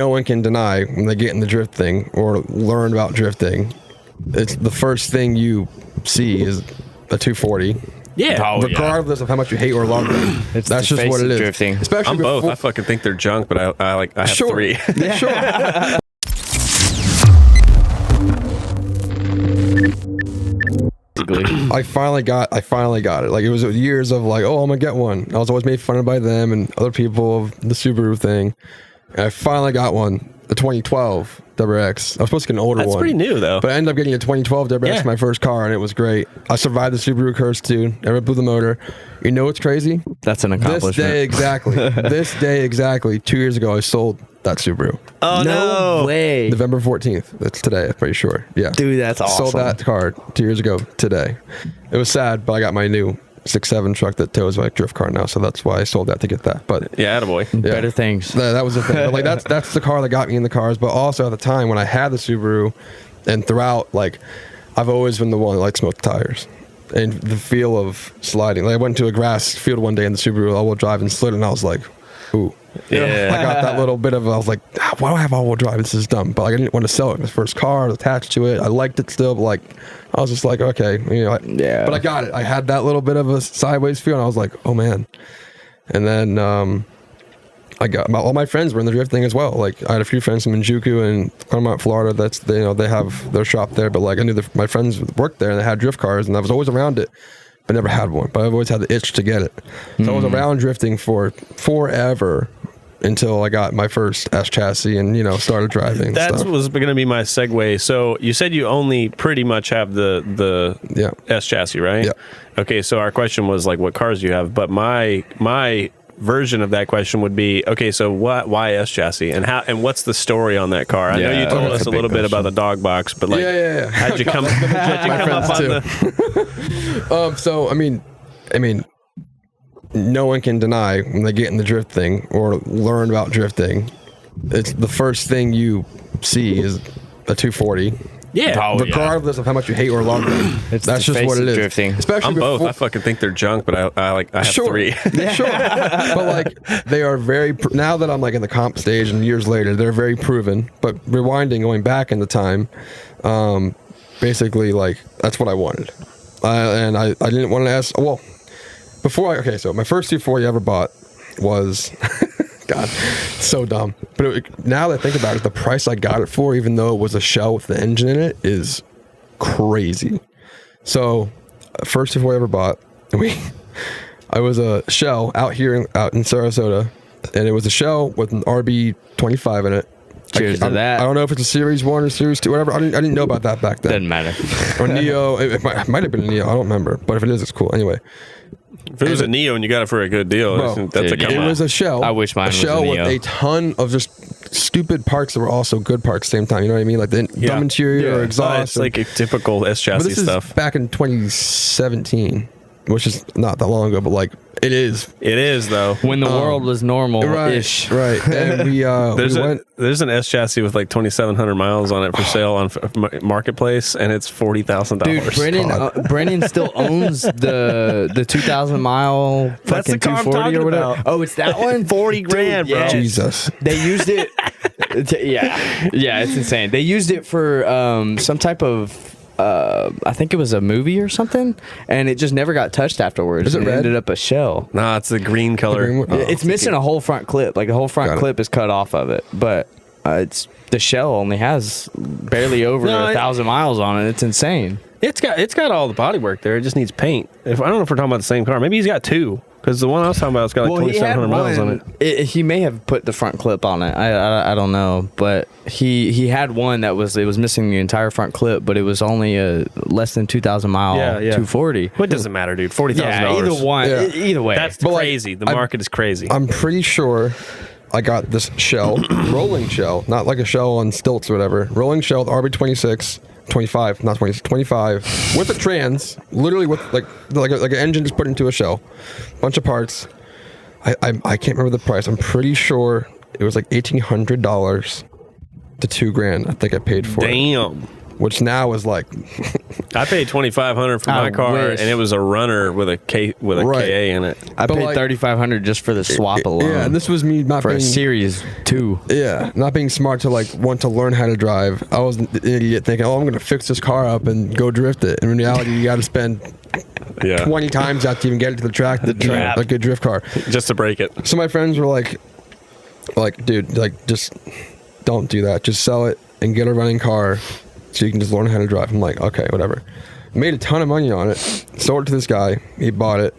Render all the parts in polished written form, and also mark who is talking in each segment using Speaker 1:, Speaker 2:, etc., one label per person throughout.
Speaker 1: no one can deny when they get in the drift thing or learn about drifting, it's the first thing you see is a 240.
Speaker 2: Yeah,
Speaker 1: regardless of how much you hate or love them. That's just what it is.
Speaker 3: Drifting.
Speaker 1: Especially
Speaker 2: I'm both. I fucking think they're junk, but I have three.
Speaker 1: Yeah, sure. I finally got it. Like, it was years of like, oh, I'm gonna get one. I was always made fun of by them and other people of the Subaru thing. And I finally got one, the 2012 WRX. I was supposed to get an older one.
Speaker 2: That's pretty new though.
Speaker 1: But I ended up getting a 2012 WRX, my first car, and it was great. I survived the Subaru curse too. Never blew the motor. You know what's crazy?
Speaker 3: That's an accomplishment.
Speaker 1: This day exactly, 2 years ago, I sold that Subaru.
Speaker 3: Oh, no way.
Speaker 1: November 14th. That's today, I'm pretty sure. Yeah.
Speaker 3: Dude, that's awesome.
Speaker 1: Sold that car 2 years ago today. It was sad, but I got my new 6.7 truck that tows my drift car now, so that's why I sold that to get that. But
Speaker 2: yeah, attaboy.
Speaker 1: Yeah.
Speaker 3: Better things.
Speaker 1: That was the thing. But, like, that's the car that got me in the cars. But also at the time when I had the Subaru, and throughout, like, I've always been the one that likes smoked tires. And the feel of sliding. Like, I went to a grass field one day in the Subaru all-wheel drive and slid, and I was like, ooh.
Speaker 2: Yeah.
Speaker 1: I got that little bit of, I was like, why do I have all-wheel drive? This is dumb. But like, I didn't want to sell it. My first car, attached to it. I liked it still, but like, I was just like, okay. You know,
Speaker 3: yeah.
Speaker 1: But I got it. I had that little bit of a sideways feel, and I was like, oh, man. And then I got, all my friends were in the drifting as well. Like, I had a few friends from Minjuku and Claremont, Florida. That's, they have their shop there. But like, I knew my friends worked there, and they had drift cars, and I was always around it. I never had one, but I've always had the itch to get it. So I was around drifting for forever until I got my first S chassis and, you know, started driving.
Speaker 2: That was going to be my segue. So you said you only pretty much have the S chassis, right?
Speaker 1: Yeah.
Speaker 2: Okay, so our question was like, what cars do you have? But my version of that question would be, okay, so why S chassis, and how, and what's the story on that car? I know you told us a little bit about the dog box, but like, how'd you come up on the...
Speaker 1: So I mean, no one can deny when they get in the drift thing or learn about drifting, it's the first thing you see is a 240.
Speaker 2: Yeah,
Speaker 1: regardless of how much you hate or love them. That's just what it is.
Speaker 3: Drifting.
Speaker 1: Especially
Speaker 2: I'm both. I fucking think they're junk, but I have three.
Speaker 1: Yeah, sure. But like, they are very now that I'm like in the comp stage and years later, they're very proven. But rewinding, going back in the time, basically like that's what I wanted, and I didn't want to ask. Well, before so my first 240 I ever bought was. God, so dumb. But now that I think about it, the price I got it for, even though it was a shell with the engine in it, is crazy. So, first before I ever bought, I was a shell out in Sarasota, and it was a shell with an RB25 in it.
Speaker 3: Cheers to that.
Speaker 1: I don't know if it's a Series 1 or Series 2, whatever. I didn't know about that back then.
Speaker 3: Doesn't matter.
Speaker 1: Or Neo. It might have been a Neo. I don't remember. But if it is, it's cool. Anyway.
Speaker 2: If it was a Neo and you got it for a good deal, that's a come
Speaker 1: It was a shell.
Speaker 3: I wish mine was a
Speaker 1: shell
Speaker 3: Neo.
Speaker 1: with a ton of just stupid parts that were also good parts at the same time. You know what I mean? Like the dumb interior or exhaust.
Speaker 2: It's like a typical S chassis
Speaker 1: but this
Speaker 2: stuff.
Speaker 1: Is back in 2017, which is not that long ago, but like it is.
Speaker 2: It is though.
Speaker 3: When the world was normal-ish.
Speaker 1: Right. And
Speaker 2: there's an S chassis with like 2,700 miles on it for sale on Marketplace, and it's $40,000.
Speaker 3: Dude, Brennan still owns the 2,000 mile fucking 240 or whatever.
Speaker 2: About.
Speaker 3: Oh, it's that one?
Speaker 2: 40 grand, bro.
Speaker 3: Yes.
Speaker 1: Jesus.
Speaker 3: They used it. Yeah, it's insane. They used it for some type of. I think it was a movie or something, and it just never got touched afterwards.
Speaker 1: Is it red?
Speaker 3: Ended up a shell.
Speaker 2: Nah, it's the green color.
Speaker 3: It's missing a whole front clip. Like the whole front clip is cut off of it, but it's the shell only has barely over 1,000 miles on it. It's insane.
Speaker 2: It's got all the bodywork there. It just needs paint. I don't know if we're talking about the same car. Maybe he's got two. Because the one I was talking about, it's got like 2,700 miles on it.
Speaker 3: He may have put the front clip on it. I don't know, but he had one that was missing the entire front clip, but it was only a less than 2,000 mile 240.
Speaker 2: Well, it doesn't matter, dude. $40,000.
Speaker 3: Yeah, either one.
Speaker 1: Yeah.
Speaker 3: Either way,
Speaker 2: that's crazy. The market is crazy.
Speaker 1: I'm pretty sure I got this shell, rolling shell, not like a shell on stilts or whatever. Rolling shell with RB26. 25, not 26, 25 with a trans, literally with like an engine just put into a shell, bunch of parts. I can't remember the price. I'm pretty sure it was like $1,800 to $2,000. I think I paid for it.
Speaker 2: Damn.
Speaker 1: which now is like
Speaker 2: I paid $2,500 for my car,
Speaker 3: wish.
Speaker 2: and it was a runner with a
Speaker 1: Right.
Speaker 2: KA in it.
Speaker 3: I
Speaker 1: But
Speaker 3: paid
Speaker 1: like-
Speaker 3: $3,500 just for the swap alone.
Speaker 1: yeah, and this was me not
Speaker 3: for
Speaker 1: being
Speaker 3: a Series 2.
Speaker 1: yeah, not being smart to like want to learn how to drive. I was an idiot thinking, oh, I'm gonna fix this car up and go drift it. In reality, you got to spend
Speaker 2: Yeah.
Speaker 1: 20 times out to even get it to the track. The
Speaker 2: trap.
Speaker 1: a good drift car.
Speaker 2: Just to break it.
Speaker 1: So my friends were like, dude, like just don't do that. Just sell it and get a running car so you can just learn how to drive. I'm like, okay, whatever. Made a ton of money on it. Sold it to this guy. He bought it.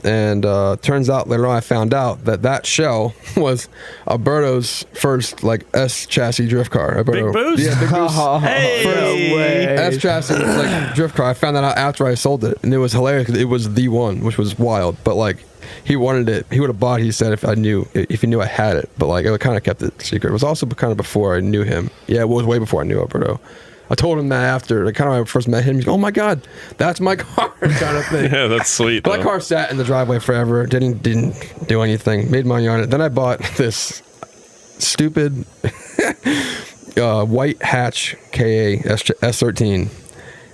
Speaker 1: And turns out later on I found out that shell was Alberto's first like S chassis drift car. Alberto,
Speaker 2: Big Boost?
Speaker 1: Yeah, Big Boost.
Speaker 2: Hey!
Speaker 3: No way.
Speaker 1: S chassis like drift car. I found that out after I sold it, and it was hilarious because it was the one, which was wild. But like, he wanted it. He would have bought. He said if he knew I had it. But like, I kind of kept it secret. It was also kind of before I knew him. Yeah, it was way before I knew Alberto. I told him that after, like, kind of when I first met him. He's like, oh my god, that's my car, kind of thing.
Speaker 2: Yeah, that's sweet.
Speaker 1: But that
Speaker 2: though.
Speaker 1: car sat in the driveway forever. Didn't do anything. Made money on it. Then I bought this stupid white hatch KA S13,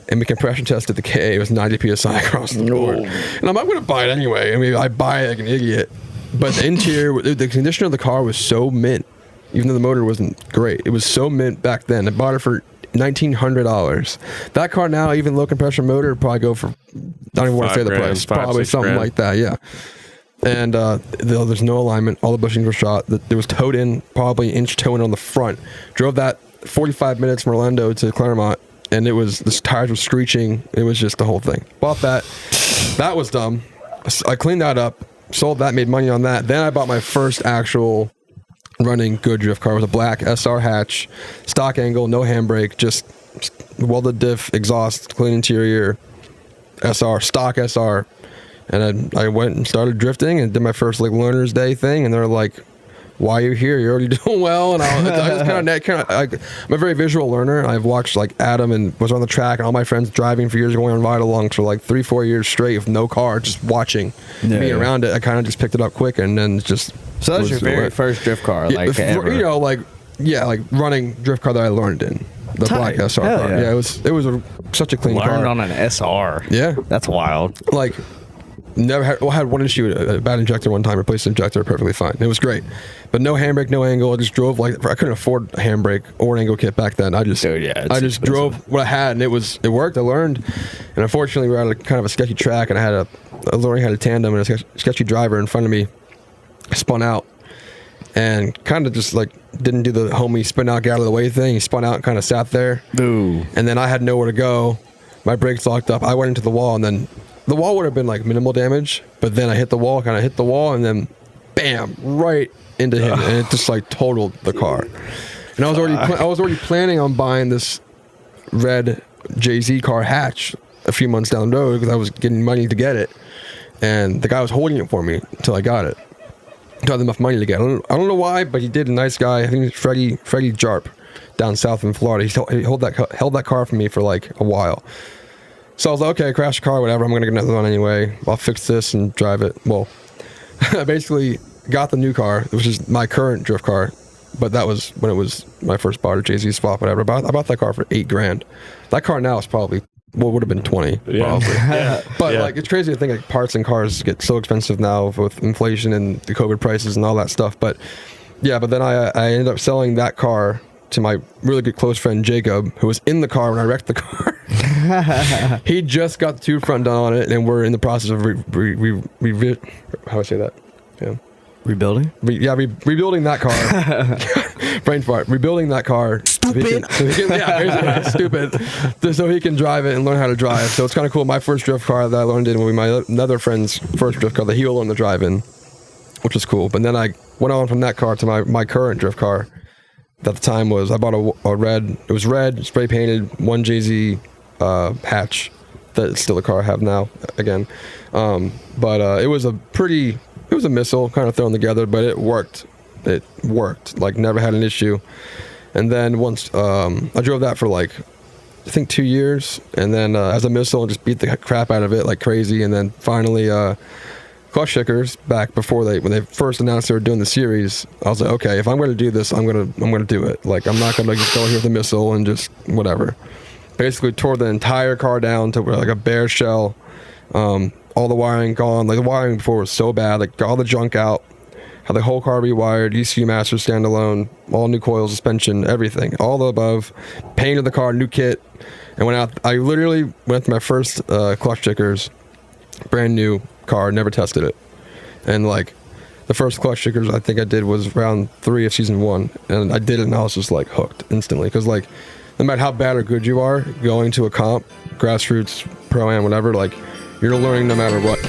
Speaker 1: and we compression tested the KA. It was 90 psi across the board. And I'm going to buy it anyway. I mean, I buy it like an idiot. But the interior, the condition of the car was so mint, even though the motor wasn't great. It was so mint back then. I bought it for $1,900. That car now, even low compression motor, would probably go for, I don't even want to say the
Speaker 2: $5,000,
Speaker 1: price, probably
Speaker 2: $6,000.
Speaker 1: something like that, yeah. And there's no alignment. All the bushings were shot. There was towed in, probably inch toe in on the front. Drove that 45 minutes from Orlando to Claremont, and the tires were screeching. It was just the whole thing. Bought that. That was dumb. I cleaned that up, sold that, made money on that. Then I bought my first actual running good drift car. It was a black SR hatch, stock angle, no handbrake, just welded diff, exhaust, clean interior, SR, stock SR. And I went and started drifting and did my first like learner's day thing, and they're like, why are you here? You're already doing well. And I just I'm a very visual learner. I've watched like Adam and was on the track, and all my friends driving for years, going on ride-alongs for like 3-4 years straight with no car, just watching, being around it. I kind of just picked it up quick, and then just.
Speaker 3: So that was your very first drift car, like ever.
Speaker 1: You know, like running drift car that I learned in the
Speaker 3: Tight.
Speaker 1: black SR
Speaker 3: Hell
Speaker 1: car.
Speaker 3: yeah.
Speaker 1: Yeah, it was such a clean car.
Speaker 3: Learned on an SR.
Speaker 1: Yeah.
Speaker 3: That's wild.
Speaker 1: Like, had one issue, a bad injector one time, replaced the injector perfectly fine. It was great. But no handbrake, no angle. I just drove like, I couldn't afford a handbrake or an angle kit back then. I just drove what I had, and it worked. I learned. And unfortunately, we were at a kind of a sketchy track, and I learning how to tandem, and a sketchy driver in front of me spun out and kind of just like didn't do the homie spin out, get out of the way thing. He spun out and kind of sat there.
Speaker 3: Ooh.
Speaker 1: And then I had nowhere to go. My brakes locked up. I went into the wall, and then the wall would have been like minimal damage, but then I hit the wall, and then bam, right into him, and it just like totaled the car. And I was already planning on buying this red Jay-Z car hatch a few months down the road because I was getting money to get it, and the guy was holding it for me until I got it. I had enough money to get it. I don't know why, but he did. A nice guy. I think it's Freddie Jarp down south in Florida. He held that car for me for like a while. So I was like, okay, crash the car, whatever. I'm going to get another one anyway. I'll fix this and drive it. Well, I basically got the new car, which is my current drift car. But that was when it was my first bought, or Jay-Z swap, whatever. I bought that car for $8,000. That car now is probably, would have been 20, probably.
Speaker 2: Yeah.
Speaker 1: But like, it's crazy to think like parts and cars get so expensive now with inflation and the COVID prices and all that stuff. But yeah, but then I ended up selling that car to my really good close friend Jacob, who was in the car when I wrecked the car. He just got the tube front done on it, and we're in the process of how do I say that? Yeah.
Speaker 3: Rebuilding?
Speaker 1: Rebuilding that car. Brain fart. Rebuilding that car.
Speaker 3: Stupid.
Speaker 1: Stupid. So he can drive it and learn how to drive. So it's kind of cool. My first drift car that I learned in will be my another friend's first drift car that he'll learn to drive in, which was cool. But then I went on from that car to my current drift car. At the time I bought a red. It was red, spray painted, one Jay-Z hatch. That's still the car I have now. Again, but it was a missile kind of thrown together, but it worked. It worked. Like, never had an issue. And then once I drove that for like I think 2 years, and then as a missile, just beat the crap out of it like crazy. And then finally, clutch kickers back when they first announced they were doing the series. I was like, okay, if I'm going to do this, I'm going to do it. Like, I'm not going to just go here with a missile and just whatever. basically tore the entire car down to like a bare shell. All the wiring gone. Like the wiring before was so bad. Like got all the junk out. Had the whole car rewired. ECU master standalone. All new coils, suspension, everything. All the above. Painted the car, new kit. And went out. I literally went to my first clutch stickers. Brand new car. Never tested it. And like the first clutch stickers I think I did was round 3 of season 1. And I did it and I was just like hooked instantly. Because like no matter how bad or good you are, going to a comp, grassroots, pro-am, whatever, like you're learning no matter what.